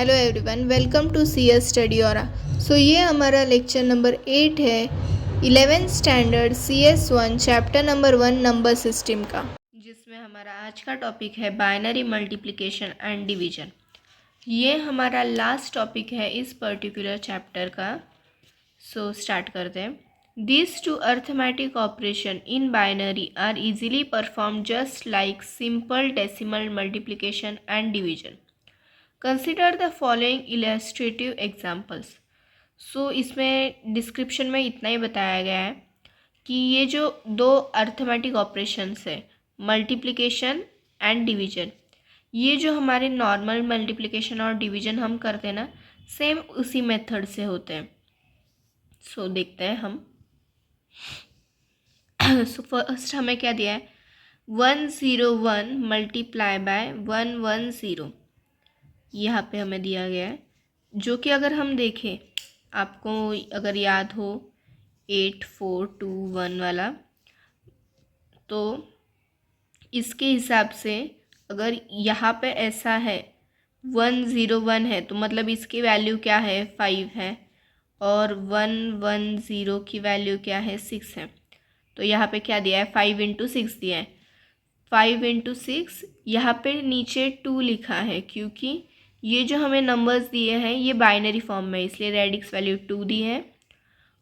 Hello everyone, welcome to CS study aura. So ये हमारा lecture number 8 है 11th standard CS1 chapter number 1 number system का, जिसमें हमारा आज का टॉपिक है बाइनरी मल्टीप्लिकेशन एंड डिवीजन। ये हमारा लास्ट टॉपिक है इस पर्टिकुलर चैप्टर का। सो स्टार्ट करते हैं। These two arithmetic operation in binary are easily performed just like simple decimal multiplication and division. Consider the following illustrative examples. So इसमें description में इतना ही बताया गया है कि ये जो दो अर्थमेटिक ऑपरेशंस है, मल्टीप्लिकेशन एंड डिवीजन, ये जो हमारे नॉर्मल मल्टीप्लिकेशन और डिवीजन हम करते हैं ना, सेम उसी मेथड से होते हैं। सो देखते हैं हम। सो फर्स्ट हमें क्या दिया है, 101 मल्टीप्लाई बाय 110 यहाँ पे हमें दिया गया है, जो कि अगर हम देखें, आपको अगर याद हो 8421 वाला, तो इसके हिसाब से अगर यहाँ पे ऐसा है 101 है तो मतलब इसकी वैल्यू क्या है, 5 है, और 110 की वैल्यू क्या है, 6 है। तो यहाँ पे क्या दिया है, 5 × 6 दिया है। 5 × 6 यहाँ पे नीचे 2 लिखा है, क्योंकि ये जो हमें नंबर्स दिए हैं ये बाइनरी फॉर्म में, इसलिए रेडिक्स वैल्यू 2 दी है,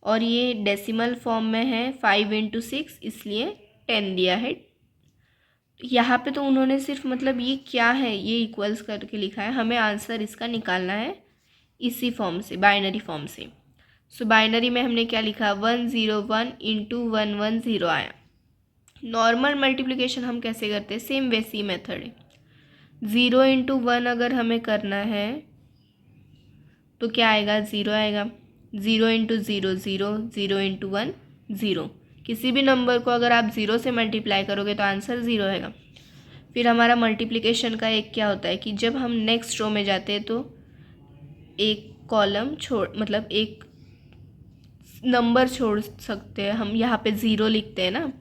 और ये डेसिमल फॉर्म में है 5 × 6, इसलिए 10 दिया है। यहाँ पे तो उन्होंने सिर्फ मतलब ये क्या है ये इक्वल्स करके लिखा है, हमें आंसर इसका निकालना है इसी फॉर्म से, बाइनरी फॉर्म से। सो बाइनरी में हमने क्या लिखा, 101 × 110 आया। नॉर्मल मल्टीप्लिकेशन हम कैसे करते हैं, सेम वैसी मेथड है। 0 × 1 अगर हमें करना है तो क्या आएगा, 0 आएगा। 0 × 0 0, 0 × 1 0। किसी भी नंबर को अगर आप 0 से मल्टीप्लाई करोगे तो आंसर 0 आएगा। फिर हमारा मल्टीप्लिकेशन का एक क्या होता है कि जब हम नेक्स्ट रो में जाते हैं तो एक कॉलम छोड़, मतलब एक नंबर छोड़ सकते हैं हम। यहाँ पे 0 लिखते हैं ना,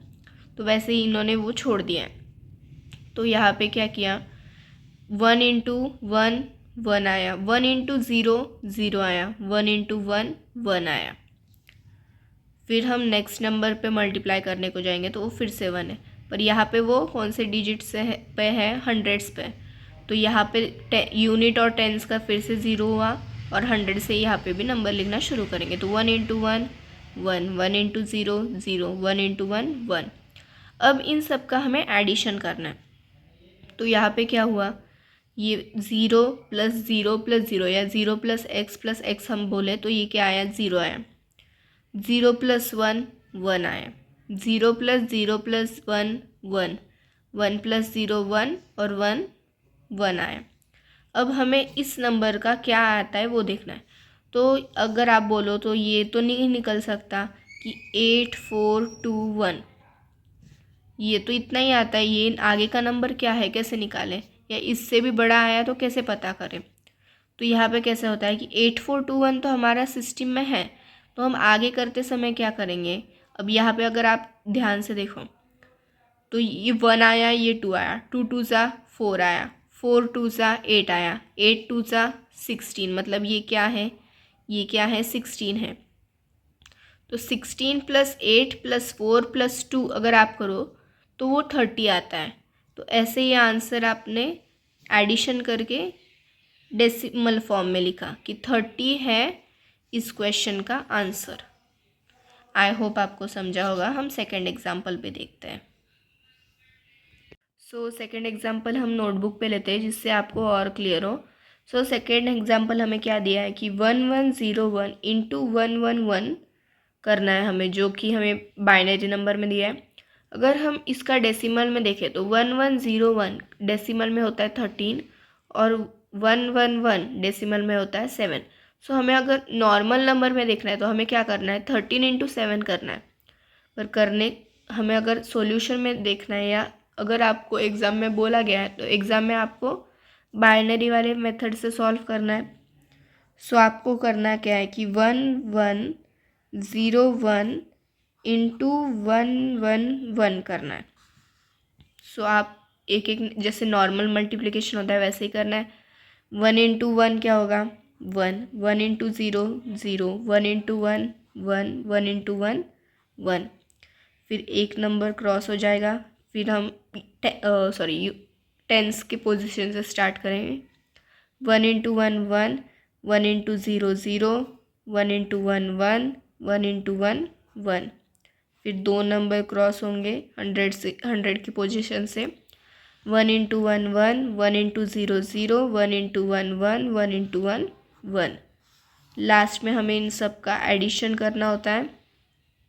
तो वैसे ही इन्होंने वो छोड़ दिया है। तो यहाँ पे क्या किया, 1 × 1 1 आया, 1 × 0 0 आया, 1 × 1 1 आया। फिर हम नेक्स्ट नंबर पे मल्टीप्लाई करने को जाएंगे तो वो फिर से 1 है, पर यहाँ पे वो कौन से डिजिट से है हंड्रेड्स पे, तो यहाँ पे यूनिट और टेंस का फिर से 0 हुआ, और 100 से यहाँ पे भी नंबर लिखना शुरू करेंगे। तो 1 × 1 1, 1 × 0 0, 1 × 1 1। अब इन सब का हमें एडिशन करना है। तो यहाँ पे क्या हुआ, ये 0 + 0 + 0 या 0 + x + x हम बोले तो ये क्या आया, 0 आया। 0 + 1 1 आया, 0 + 0 + 1 1, 1 + 0 1 और 1 1 आया। अब हमें इस नंबर का क्या आता है वो देखना है। तो अगर आप बोलो तो ये तो नहीं निकल सकता कि 8421, ये तो इतना ही आता है, ये आगे का नंबर क्या है कैसे निकालें, या इससे भी बड़ा आया तो कैसे पता करें। तो यहाँ पे कैसे होता है कि 8421 तो हमारा सिस्टम में है, तो हम आगे करते समय क्या करेंगे। अब यहाँ पे अगर आप ध्यान से देखो तो ये 1 आया, ये 2 आया, 2 × 2 = 4 आया, 4 × 2 = 8 आया, 8 × 2 = 16, मतलब ये क्या है, ये क्या है, 16 है। तो 16 + 8 + 4 + 2 अगर आप करो तो वो 30 आता है। तो ऐसे ही आंसर आपने एडिशन करके डेसिमल फॉर्म में लिखा कि 30 है इस क्वेश्चन का आंसर। आई होप आपको समझा होगा। हम सेकंड एग्जाम्पल पे देखते हैं। सो सेकंड एग्जाम्पल हम नोटबुक पे लेते हैं जिससे आपको और क्लियर हो। सो सेकंड एग्जाम्पल हमें क्या दिया है कि 1101 × 111 करना है हमें, जो कि हमें बाइनरी नंबर में दिया है। अगर हम इसका डेसिमल में देखें तो 1101 डेसिमल में होता है 13, और 111 डेसिमल में होता है 7। सो हमें अगर नॉर्मल नंबर में देखना है तो हमें क्या करना है, 13 × 7 करना है। पर करने हमें अगर सॉल्यूशन में देखना है, या अगर आपको एग्ज़ाम में बोला गया है तो एग्ज़ाम में आपको बाइनरी वाले मेथड से सॉल्व करना है। सो आपको करना क्या है कि 1101 × 111 करना है। सो आप एक एक जैसे नॉर्मल मल्टीप्लिकेशन होता है वैसे ही करना है। 1 इंटू 1 क्या होगा 1, 1 इंटू 0 0, 1 इंटू 1 1, 1 इंटू 1 1। फिर एक नंबर क्रॉस हो जाएगा, फिर हम टेंस के पोजीशन से स्टार्ट करेंगे। 1 इंटू 1 1, 1 इंटू 0 0, 1 इंटू 1 1, 1 इंटू 1 1। फिर दो नंबर क्रॉस होंगे 100 की पोजीशन से। 1 into 1 1, 1 into 0 0, 1 into 1 1, 1 into 1 1। Last में हमें इन सब का एडिशन करना होता है,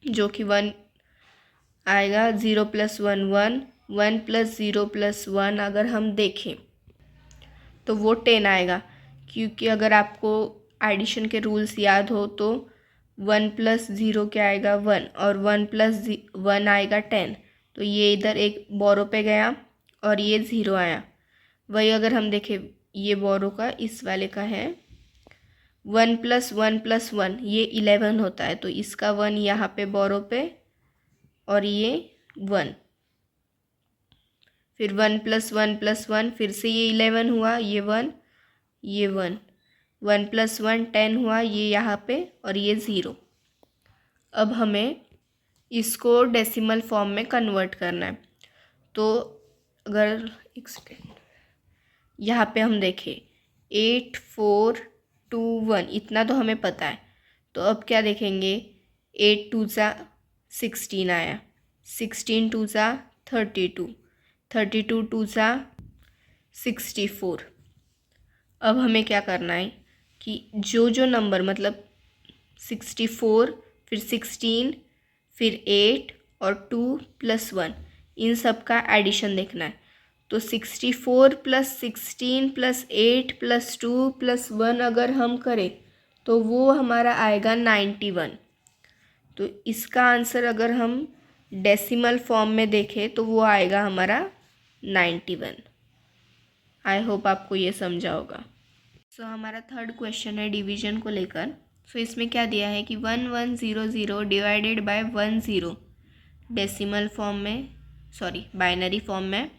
जो कि 1 आएगा। 0 प्लस 1 1, 1 प्लस 0 प्लस 1 अगर हम देखें तो वो 10 आएगा, क्योंकि अगर आपको एडिशन के रूल्स याद हो तो 1 प्लस 0 क्या आएगा 1, और 1 प्लस 1 आएगा 10। तो ये इधर एक बोरो पे गया और ये 0 आया। वही अगर हम देखें ये बोरो का इस वाले का है 1 प्लस 1 प्लस 1, ये 11 होता है, तो इसका 1 यहाँ पे बोरो पे और ये 1। फिर 1 प्लस 1 प्लस 1, फिर से ये 11 हुआ, ये 1 ये 1, 1 प्लस 1 10 हुआ, ये यहाँ पे और ये 0। अब हमें इसको डेसिमल फॉर्म में कन्वर्ट करना है। तो अगर एक सेकेंड यहाँ पे हम देखें 8 4 2 1, इतना तो हमें पता है। तो अब क्या देखेंगे 8 2 ज़ा 16 आया, 16 2 ज़ा 32, 32 2 ज़ा 64। अब हमें क्या करना है कि जो नंबर मतलब 64, फिर 16, फिर 8 और 2 प्लस 1, इन सब का एडिशन देखना है। तो 64 प्लस 16 प्लस 8 प्लस 2 प्लस 1 अगर हम करें तो वो हमारा आएगा 91। तो इसका आंसर अगर हम डेसिमल फॉर्म में देखें तो वो आएगा हमारा 91। आई होप आपको ये समझा होगा। सो हमारा थर्ड क्वेश्चन है डिवीजन को लेकर। सो इसमें क्या दिया है कि 1100 डिवाइडेड बाय 10 डेसिमल फॉर्म में, बाइनरी फॉर्म में,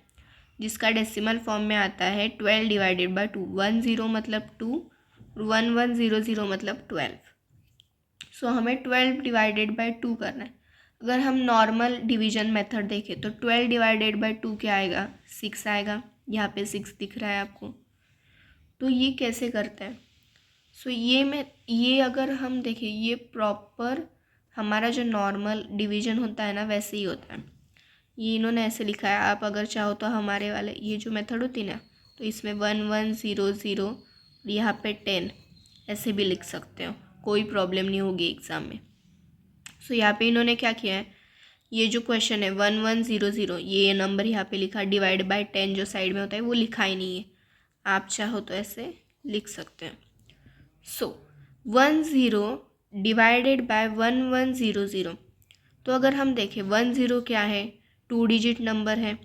जिसका डेसिमल फॉर्म में आता है 12 डिवाइडेड बाय 2। 10 मतलब 2, 1100 मतलब 12। सो हमें 12 डिवाइडेड बाय 2 करना है। अगर हम नॉर्मल डिवीजन मेथड देखें तो 12 डिवाइडेड बाय 2 क्या आएगा 6 आएगा। यहाँ पे 6 दिख रहा है आपको। तो ये कैसे करते हैं? सो ये अगर हम देखें ये प्रॉपर हमारा जो नॉर्मल डिवीजन होता है ना वैसे ही होता है। ये इन्होंने ऐसे लिखा है, आप अगर चाहो तो हमारे वाले ये जो मेथड होती है ना तो इसमें 1100 यहाँ पे 10 ऐसे भी लिख सकते हो, कोई प्रॉब्लम नहीं होगी एग्ज़ाम में। सो यहाँ पे इन्होंने क्या किया है, ये जो क्वेश्चन है 1100 ये नंबर यहाँ पे लिखा, डिवाइड बाय 10 जो साइड में होता है वो लिखा ही नहीं है। आप चाहो तो ऐसे लिख सकते हैं। सो 10 डिवाइडेड बाय 1100। तो अगर हम देखें 10 क्या है 2 डिजिट नंबर है।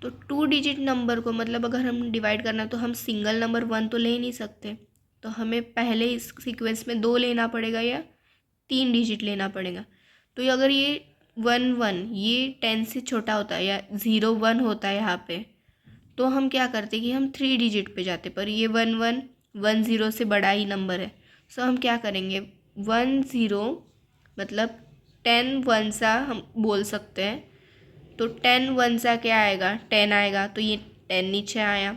तो 2 डिजिट नंबर को मतलब अगर हम डिवाइड करना तो हम सिंगल नंबर 1 तो ले ही नहीं सकते। तो हमें पहले इस सीक्वेंस में 2 लेना पड़ेगा या 3 डिजिट लेना पड़ेगा। तो ये अगर ये 1 1 ये 10 से छोटा होता है या 0 1 होता है यहाँ पे, तो हम क्या करते कि हम 3 डिजिट पे जाते, पर ये 1 1 1 0 से बड़ा ही नंबर है। सो हम क्या करेंगे 10 मतलब 10 1 सा हम बोल सकते हैं। तो 10 1 सा क्या आएगा 10 आएगा, तो ये 10 नीचे आया।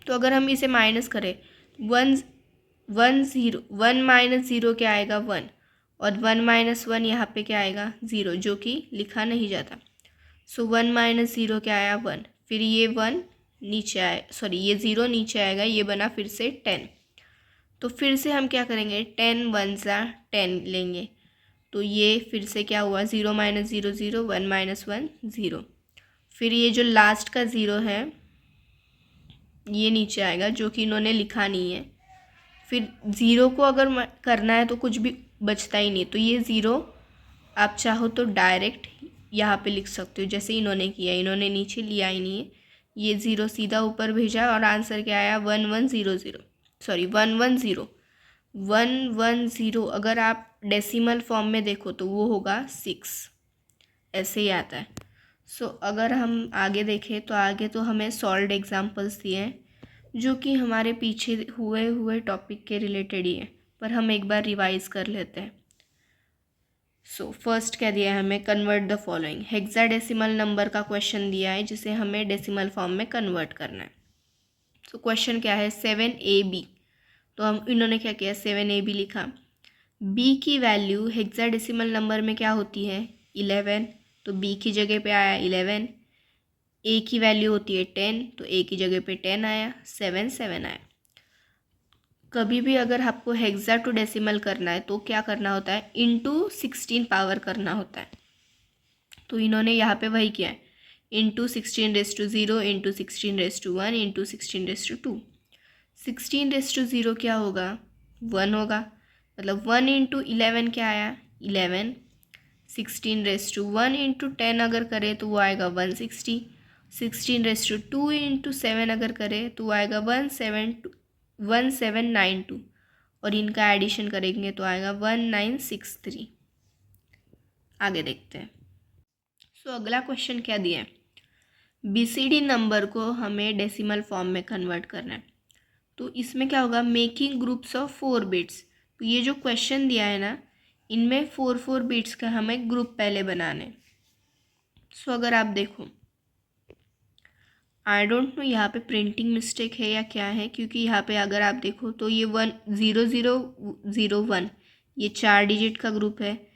तो अगर हम इसे माइनस करें 1 माइनस 0 क्या आएगा 1, और 1 माइनस 1 यहाँ पे क्या आएगा 0, जो कि लिखा नहीं जाता। सो 1 माइनस 0 क्या आया 1, फिर ये 1 नीचे आए ये 0 नीचे आएगा, ये बना फिर से 10। तो फिर से हम क्या करेंगे 10 1 सा 10 लेंगे। तो ये फिर से क्या हुआ 0 माइनस 0 0, 1 माइनस 1 0। फिर ये जो लास्ट का 0 है ये नीचे आएगा, जो कि इन्होंने लिखा नहीं है। फिर 0 को अगर करना है तो कुछ भी बचता ही नहीं, तो ये 0 आप चाहो तो डायरेक्ट यहाँ पे लिख सकते हो, जैसे इन्होंने किया, इन्होंने नीचे लिया ही नहीं है। ये 0 सीधा ऊपर भेजा और आंसर क्या आया 110। अगर आप डेसिमल फॉर्म में देखो तो वो होगा 6, ऐसे ही आता है। सो अगर हम आगे देखें तो आगे तो हमें सॉल्व्ड एग्जांपल्स दिए हैं। जो कि हमारे पीछे हुए टॉपिक के रिलेटेड ही है, पर हम एक बार रिवाइज कर लेते हैं। सो फर्स्ट क्या दिया है हमें, convert the following. Hexadecimal number का क्वेश्चन दिया है जिसे हमें डेसिमल फॉर्म में कन्वर्ट करना है। सो क्वेश्चन क्या है, 7AB। तो हम इन्होंने क्या किया, 7AB लिखा। बी की वैल्यू हेक्साडेसिमल नंबर में क्या होती है, 11। तो बी की जगह पे आया 11। ए की वैल्यू होती है 10, तो ए की जगह पे 10 आया, 7 7 आया। कभी भी अगर आपको हेक्सा टू डेसिमल करना है तो क्या करना होता है, इंटू 16 पावर करना होता है। तो इन्होंने यहाँ पे वही किया है, इंटू 16⁻0 इंटू 16⁻1 इंटू 16⁻2। 16⁻0 क्या होगा, 1 होगा, मतलब 1 इंटू 11 क्या आया, 11। 16⁻1 इंटू 10 अगर करें तो वो आएगा 160। 16⁻2 इंटू 7 अगर करें तो वो आएगा 1792, और इनका एडिशन करेंगे तो आएगा 1963। आगे देखते हैं। सो अगला क्वेश्चन क्या दिया है, बीसीडी नंबर को हमें डेसिमल फॉर्म में कन्वर्ट करना है। तो इसमें क्या होगा, मेकिंग ग्रुप्स ऑफ 4 बिट्स। तो ये जो क्वेश्चन दिया है ना, इनमें 4 बिट्स का हमें ग्रुप पहले बनाने। सो अगर आप देखो, आई डोंट नो यहाँ पे प्रिंटिंग मिस्टेक है या क्या है, क्योंकि यहाँ पे अगर आप देखो तो ये 10001 ये 4 डिजिट का ग्रुप है।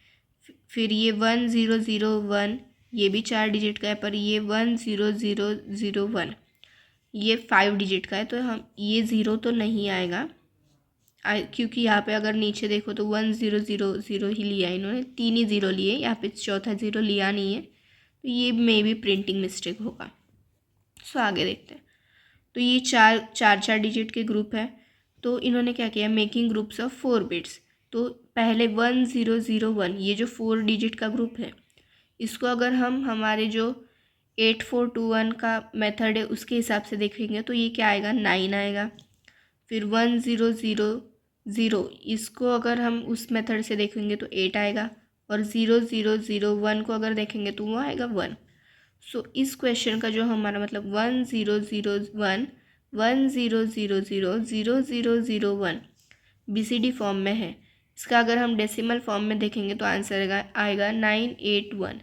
फिर ये 1001 ये भी 4 डिजिट का है, पर ये 10001 ये 5 डिजिट का है। तो हम ये 0 तो नहीं आएगा, क्योंकि यहाँ पे अगर नीचे देखो तो 1000 ही लिया है इन्होंने, 3 ही 0 लिए, यहाँ पे चौथा 0 लिया नहीं है। तो ये मे भी प्रिंटिंग मिस्टेक होगा। सो आगे देखते हैं। तो ये चार डिजिट के ग्रुप है। तो इन्होंने क्या किया, मेकिंग ग्रुप्स ऑफ 4 बिट्स। तो पहले 1001 ये जो 4 डिजिट का ग्रुप है, इसको अगर हम हमारे जो 8421 का मेथड है उसके हिसाब से देखेंगे तो ये क्या आएगा, 9 आएगा। फिर 1000 इसको अगर हम उस मेथड से देखेंगे तो 8 आएगा, और 0001 को अगर देखेंगे तो वो आएगा 1। सो इस क्वेश्चन का जो हमारा मतलब 1001 बीसीडी फॉर्म में है। इसका अगर हम डेसिमल फॉर्म में देखेंगे तो आंसर आएगा 981।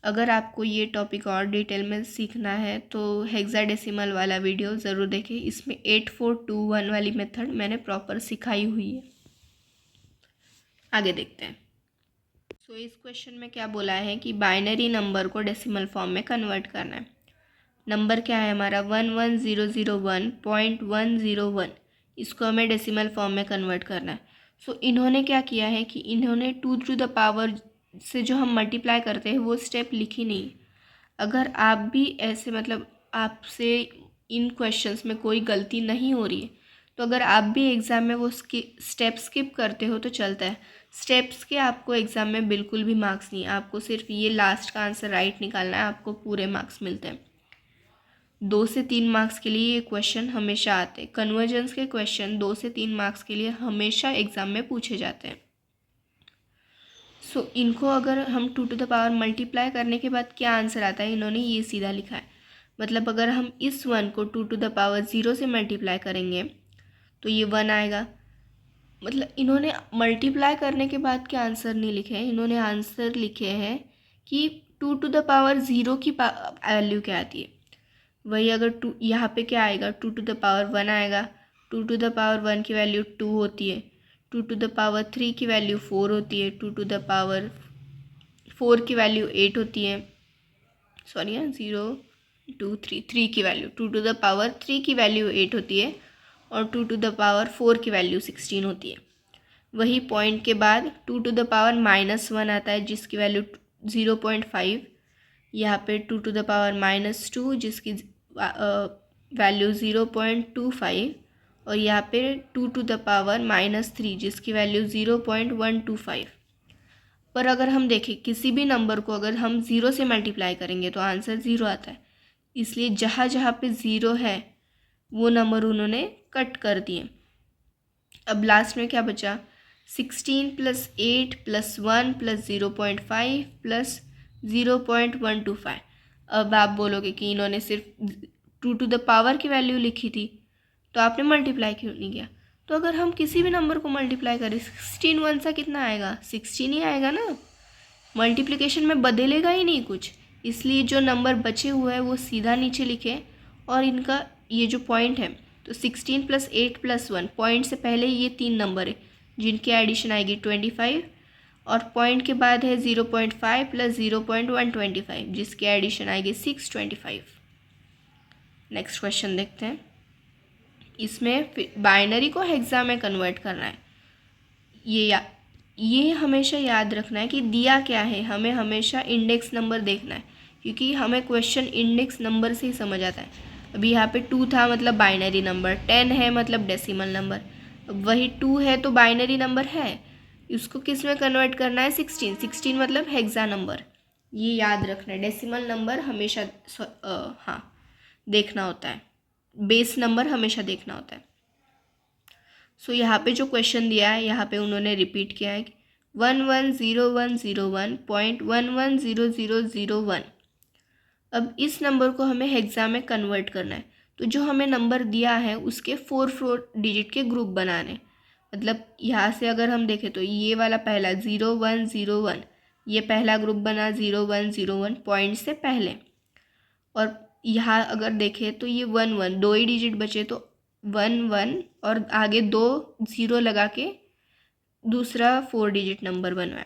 अगर आपको ये टॉपिक और डिटेल में सीखना है तो हेक्साडेसिमल वाला वीडियो ज़रूर देखें, इसमें 8421 वाली मेथड मैंने प्रॉपर सिखाई हुई है। आगे देखते हैं। सो इस क्वेश्चन में क्या बोला है कि बाइनरी नंबर को डेसिमल फॉर्म में कन्वर्ट करना है। नंबर क्या है हमारा 11001.101, इसको हमें डेसिमल फॉर्म में कन्वर्ट करना है। सो इन्होंने क्या किया है कि इन्होंने 2 टू द पावर से जो हम मल्टीप्लाई करते हैं वो स्टेप लिखी नहीं। अगर आप भी ऐसे मतलब आपसे इन क्वेश्चंस में कोई गलती नहीं हो रही है तो अगर आप भी एग्ज़ाम में वो स्टेप स्किप करते हो तो चलता है। स्टेप्स के आपको एग्ज़ाम में बिल्कुल भी मार्क्स नहीं, आपको सिर्फ ये लास्ट का आंसर राइट निकालना है, आपको पूरे मार्क्स मिलते हैं। 2 से 3 मार्क्स के लिए ये क्वेश्चन हमेशा आते हैं। कन्वर्जेंस के क्वेश्चन 2 से 3 मार्क्स के लिए हमेशा एग्ज़ाम में पूछे जाते हैं। सो इनको अगर हम 2 टू द पावर मल्टीप्लाई करने के बाद क्या आंसर आता है, इन्होंने ये सीधा लिखा है। मतलब अगर हम इस 1 को 2 टू द पावर 0 से मल्टीप्लाई करेंगे तो ये 1 आएगा। मतलब इन्होंने मल्टीप्लाई करने के बाद क्या आंसर नहीं लिखे हैं, इन्होंने आंसर लिखे हैं कि 2 टू द पावर 0 की वैल्यू क्या आती है। वही अगर 2 यहाँ पे क्या आएगा, 2 टू द पावर 1 आएगा। 2 टू द पावर 1 की वैल्यू 2 होती है। 2 टू द पावर 3 की वैल्यू 4 होती है। 2 टू द पावर 4 की वैल्यू 8 होती है। सॉरी 0 2 3 3 की वैल्यू 2 टू द पावर 3 की वैल्यू 8 होती है, और 2 टू द पावर 4 की वैल्यू 16 होती है। वही पॉइंट के बाद 2 टू द पावर -1 आता है जिसकी वैल्यू 0.5। यहाँ पे 2 टू द पावर -2 जिसकी वैल्यू 0.25, और यहाँ पे 2 टू द पावर -3 जिसकी वैल्यू 0.125। पर अगर हम देखें किसी भी नंबर को अगर हम 0 से मल्टीप्लाई करेंगे तो आंसर 0 आता है। इसलिए जहाँ जहाँ पे 0 है वो नंबर उन्होंने कट कर दिए। अब लास्ट में क्या बचा, 16 + 8 + 1 + 0.5 + 0.125। अब आप बोलोगे कि इन्होंने सिर्फ 2 टू द पावर की वैल्यू लिखी थी, तो आपने मल्टीप्लाई क्यों नहीं किया? तो अगर हम किसी भी नंबर को मल्टीप्लाई करें 16 वन सा कितना आएगा? 16 ही आएगा ना, मल्टीप्लिकेशन में बदलेगा ही नहीं कुछ। इसलिए जो नंबर बचे हुए हैं वो सीधा नीचे लिखे और इनका ये जो पॉइंट है तो 16 + 8 + 1, पॉइंट से पहले ये 3 नंबर है जिनकी एडिशन आएगी 25 और पॉइंट के बाद है 0.5 + 0.125 जिसकी एडिशन आएगी 625। नेक्स्ट क्वेश्चन देखते हैं। इसमें बाइनरी को हेक्सा में कन्वर्ट करना है। ये हमेशा याद रखना है कि दिया क्या है, हमें हमेशा इंडेक्स नंबर देखना है क्योंकि हमें क्वेश्चन इंडेक्स नंबर से ही समझ आता है। अभी यहाँ पे 2 था मतलब बाइनरी नंबर, 10 है मतलब डेसिमल नंबर। अब वही 2 है तो बाइनरी नंबर है, उसको किस में कन्वर्ट करना है? 16 मतलब हेक्सा नंबर। ये याद रखना है, डेसिमल नंबर हमेशा हाँ देखना होता है, बेस नंबर हमेशा देखना होता है। सो यहाँ पे जो क्वेश्चन दिया है यहाँ पे उन्होंने रिपीट किया है 110101.110001। अब इस नंबर को हमें हेक्सा में कन्वर्ट करना है, तो जो हमें नंबर दिया है उसके 4 डिजिट के ग्रुप बनाने। मतलब यहाँ से अगर हम देखें तो ये वाला पहला 0101, ये पहला ग्रुप बना 0101 पॉइंट से पहले, और यहाँ अगर देखें तो ये 11 दो ही डिजिट बचे तो 11 और आगे 2 0 लगा के दूसरा 4 डिजिट नंबर बनवाए।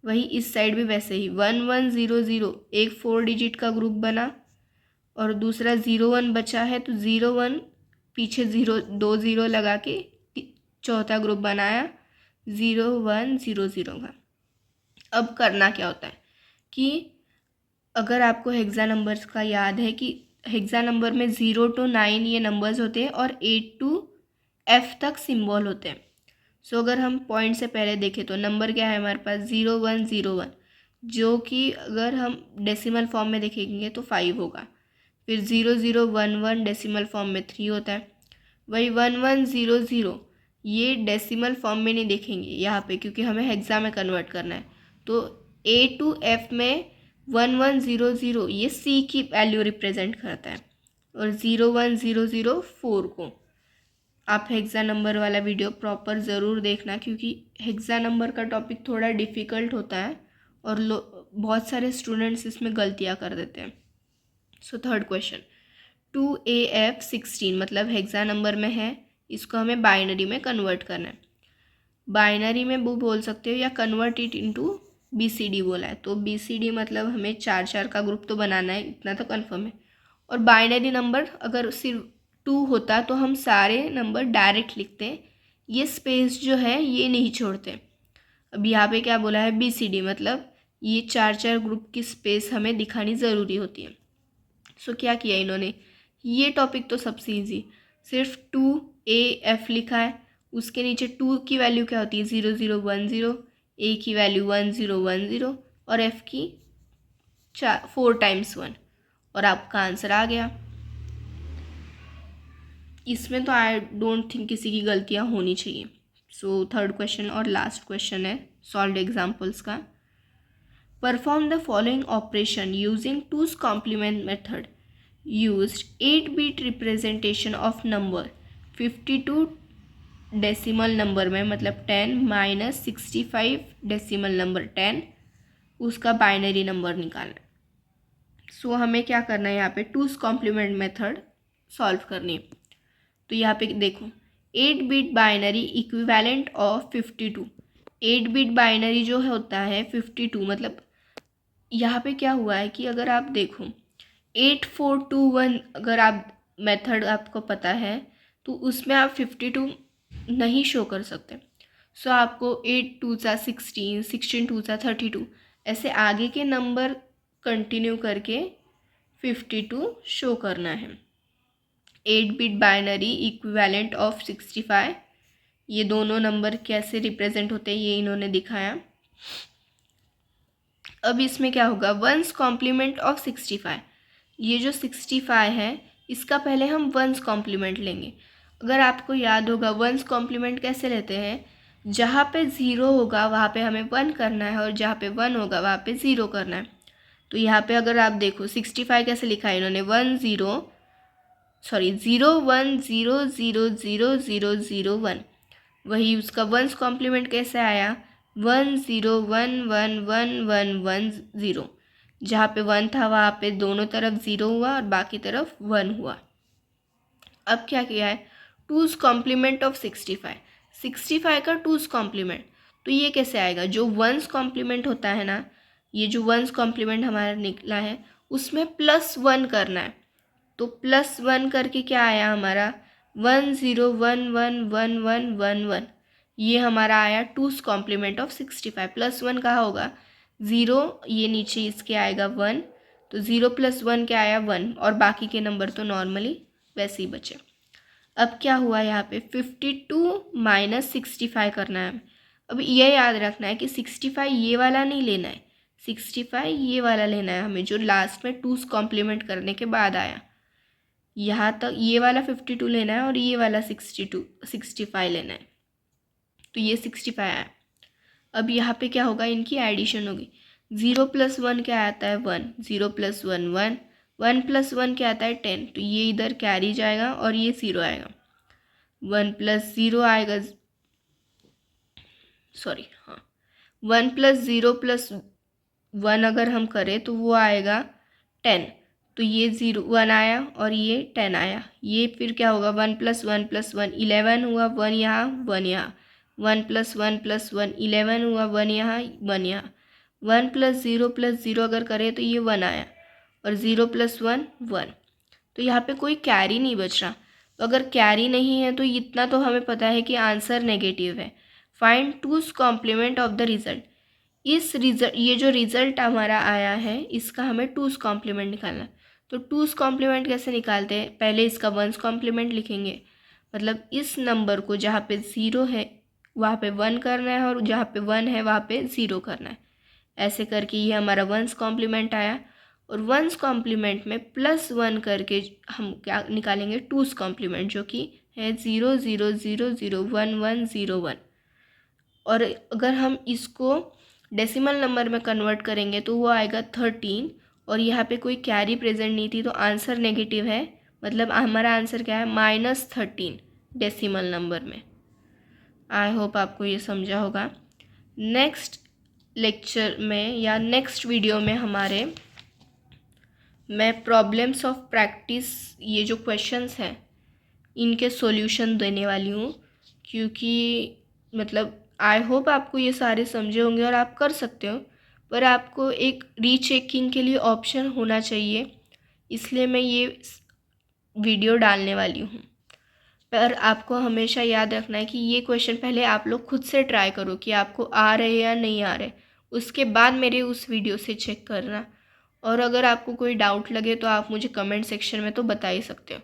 वही इस साइड भी वैसे ही 1100 एक 4 डिजिट का ग्रुप बना और दूसरा 01 बचा है तो 01 पीछे 2 0 लगा के चौथा ग्रुप बनाया 0100 का। अब करना क्या होता है कि अगर आपको हेक्सा नंबर्स का याद है कि हेक्सा नंबर में 0 to 9 ये नंबर्स होते हैं और 8 to F तक सिंबल होते हैं। सो अगर हम पॉइंट से पहले देखें तो नंबर क्या है हमारे पास 0101, जो कि अगर हम डेसिमल फॉर्म में देखेंगे तो 5 होगा। फिर 0011 डेसिमल फॉर्म में 3 होता है। वही 1100 ये डेसिमल फॉर्म में नहीं देखेंगे यहाँ पे क्योंकि हमें हेक्सा में कन्वर्ट करना है। तो A to F में 1100 ये C की वैल्यू रिप्रेजेंट करता है और 01004 को। आप हेक्सा नंबर वाला वीडियो प्रॉपर ज़रूर देखना क्योंकि हेक्सा नंबर का टॉपिक थोड़ा डिफ़िकल्ट होता है और बहुत सारे स्टूडेंट्स इसमें गलतियाँ कर देते हैं। सो थर्ड क्वेश्चन 2AF16 मतलब हेक्सा नंबर में है, इसको हमें बाइनरी में कन्वर्ट करना है। बाइनरी में वो बोल सकते हो या कन्वर्ट इट इनटू BCD बोला है, तो BCD मतलब हमें 4 का ग्रुप तो बनाना है, इतना तो कन्फर्म है। और बाइनरी नंबर अगर सिर्फ 2 होता तो हम सारे नंबर डायरेक्ट लिखते, ये स्पेस जो है ये नहीं छोड़ते। अब यहाँ पे क्या बोला है BCD मतलब ये 4 ग्रुप की स्पेस हमें दिखानी ज़रूरी होती है। सो क्या किया इन्होंने, ये टॉपिक तो सबसे ईजी, सिर्फ 2AF लिखा है, उसके नीचे 2 की वैल्यू क्या होती है 0010, A की वैल्यू 1010 और F की 4 टाइम्स 1 और आपका आंसर आ गया। इसमें तो आई डोंट थिंक किसी की गलतियाँ होनी चाहिए। सो थर्ड क्वेश्चन और लास्ट क्वेश्चन है सॉल्व्ड एग्जाम्पल्स का। Perform the following operation using 2's complement method used 8-bit representation of number 52 decimal number में मतलब 10 - 65 डेसिमल नंबर 10, उसका बाइनरी नंबर निकालना है। सो हमें क्या करना है यहाँ पे 2's कॉम्प्लीमेंट मेथड सॉल्व करनी है। तो यहाँ पे देखो 8-बिट बाइनरी इक्विवेलेंट ऑफ 52, 8-बिट बाइनरी जो होता है 52 मतलब यहाँ पे क्या हुआ है कि अगर आप देखो 8421 अगर आप मेथड आपको पता है तो उसमें आप 52 नहीं शो कर सकते। सो आपको 8 2 16, 16 2 32 ऐसे आगे के नंबर कंटिन्यू करके 52 शो करना है। 8-बिट बाइनरी इक्विवेलेंट ऑफ 65, ये दोनों नंबर कैसे रिप्रेजेंट होते हैं ये इन्होंने दिखाया। अब इसमें क्या होगा 1's कॉम्प्लीमेंट ऑफ 65, ये जो 65 है इसका पहले हम 1's कॉम्प्लीमेंट लेंगे। अगर आपको याद होगा 1's कॉम्प्लीमेंट कैसे लेते हैं, जहाँ पे 0 होगा वहाँ पे हमें 1 करना है और जहाँ पे 1 होगा वहाँ पे 0 करना है। तो यहाँ पे अगर आप देखो 65 कैसे लिखा है इन्होंने 10 सॉरी 0 1 0 0 0 0 0 1, वही उसका वंस कॉम्प्लीमेंट कैसे आया 1 0 1 1 1 1 1 0, जहाँ पे 1 था वहाँ पे दोनों तरफ 0 हुआ और बाकी तरफ 1 हुआ। अब क्या किया है, 2's कॉम्प्लीमेंट ऑफ 65, 65 का 2's कॉम्प्लीमेंट, तो ये कैसे आएगा, जो 1's कॉम्प्लीमेंट होता है ना, ये जो 1's कॉम्प्लीमेंट हमारा निकला है उसमें +1 करना है, तो +1 करके क्या आया हमारा 1 0 1 1 1 1 1 1, ये हमारा आया 2's कॉम्प्लीमेंट ऑफ 65। +1 कहाँ होगा 0, ये नीचे इसके आएगा 1, तो 0 + 1 क्या आया 1, और बाकी के नंबर तो नॉर्मली वैसे ही बचे। अब क्या हुआ यहाँ पे 52 - 65 करना है। अब ये याद रखना है कि 65 ये वाला नहीं लेना है, 65 ये वाला लेना है हमें, जो लास्ट में 2's कॉम्प्लीमेंट करने के बाद आया। यहाँ तक ये वाला 52 लेना है और ये वाला 65 लेना है, तो ये 65 आया। अब यहाँ पे क्या होगा, इनकी एडिशन होगी। 0 + 1 क्या आता है 1, 0 + 1 1, 1 + 1 क्या आता है 10, तो ये इधर कैरी जाएगा और ये 0 आएगा। 1 + 0 आएगा, सॉरी हाँ 1 + 0 + 1 अगर हम करें तो वो आएगा 10, तो ये 0 1 आया और ये 10 आया। ये फिर क्या होगा 1 + 1 + 1 11 हुआ, 1 यहाँ 1 यहाँ, 1 + 1 + 1 11 हुआ, 1 यहाँ 1 यहाँ, 1 + 0 + 0 अगर करें तो ये 1 आया और 0 + 1 1, तो यहाँ पे कोई कैरी नहीं बच रहा। तो अगर कैरी नहीं है तो इतना तो हमें पता है कि आंसर नेगेटिव है। Find 2's complement of the result, इस रिजल्ट ये जो रिजल्ट हमारा आया है इसका हमें 2's कॉम्प्लीमेंट निकालना है। तो 2's कॉम्प्लीमेंट कैसे निकालते हैं, पहले इसका 1's कॉम्प्लीमेंट लिखेंगे, मतलब इस नंबर को जहाँ पे 0 है वहाँ पे 1 करना है और जहाँ पे 1 है वहाँ पे 0 करना है। ऐसे करके ये हमारा 1's कॉम्प्लीमेंट आया, और 1's कॉम्प्लीमेंट में +1 करके हम क्या निकालेंगे 2's कॉम्प्लीमेंट, जो कि है 0 0 0 0 1 1 0 1। और अगर हम इसको डेसिमल नंबर में कन्वर्ट करेंगे तो वो आएगा 13, और यहाँ पे कोई कैरी प्रेजेंट नहीं थी तो आंसर नेगेटिव है, मतलब हमारा आंसर क्या है -13 डेसिमल नंबर में। आई होप आपको ये समझा होगा। नेक्स्ट लेक्चर में या नेक्स्ट वीडियो में मैं प्रॉब्लम्स ऑफ प्रैक्टिस, ये जो क्वेश्चंस हैं इनके सॉल्यूशन देने वाली हूँ, क्योंकि मतलब आई होप आपको ये सारे समझे होंगे और आप कर सकते हो, पर आपको एक रीचेकिंग के लिए ऑप्शन होना चाहिए, इसलिए मैं ये वीडियो डालने वाली हूँ। पर आपको हमेशा याद रखना है कि ये क्वेश्चन पहले आप लोग खुद से ट्राई करो कि आपको आ रहे या नहीं आ रहे, उसके बाद मेरे उस वीडियो से चेक करना। और अगर आपको कोई डाउट लगे तो आप मुझे कमेंट सेक्शन में तो बता ही सकते हो,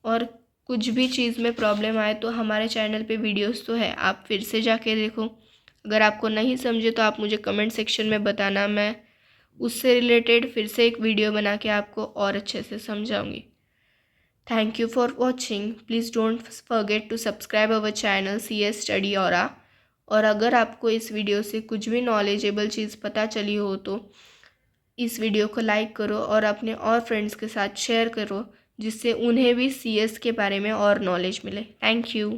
और कुछ भी चीज़ में प्रॉब्लम आए तो हमारे चैनल पे वीडियोस तो है, आप फिर से जाके देखो। अगर आपको नहीं समझे तो आप मुझे कमेंट सेक्शन में बताना, मैं उससे रिलेटेड फिर से एक वीडियो बना के आपको और अच्छे से समझाऊंगी। Thank you for watching. Please don't forget to subscribe our channel CS study aura. और अगर आपको इस वीडियो से कुछ भी नॉलेजेबल चीज़ पता चली हो तो इस वीडियो को लाइक करो और अपने और फ्रेंड्स के साथ शेयर करो, जिससे उन्हें भी CS के बारे में और नॉलेज मिले। Thank you.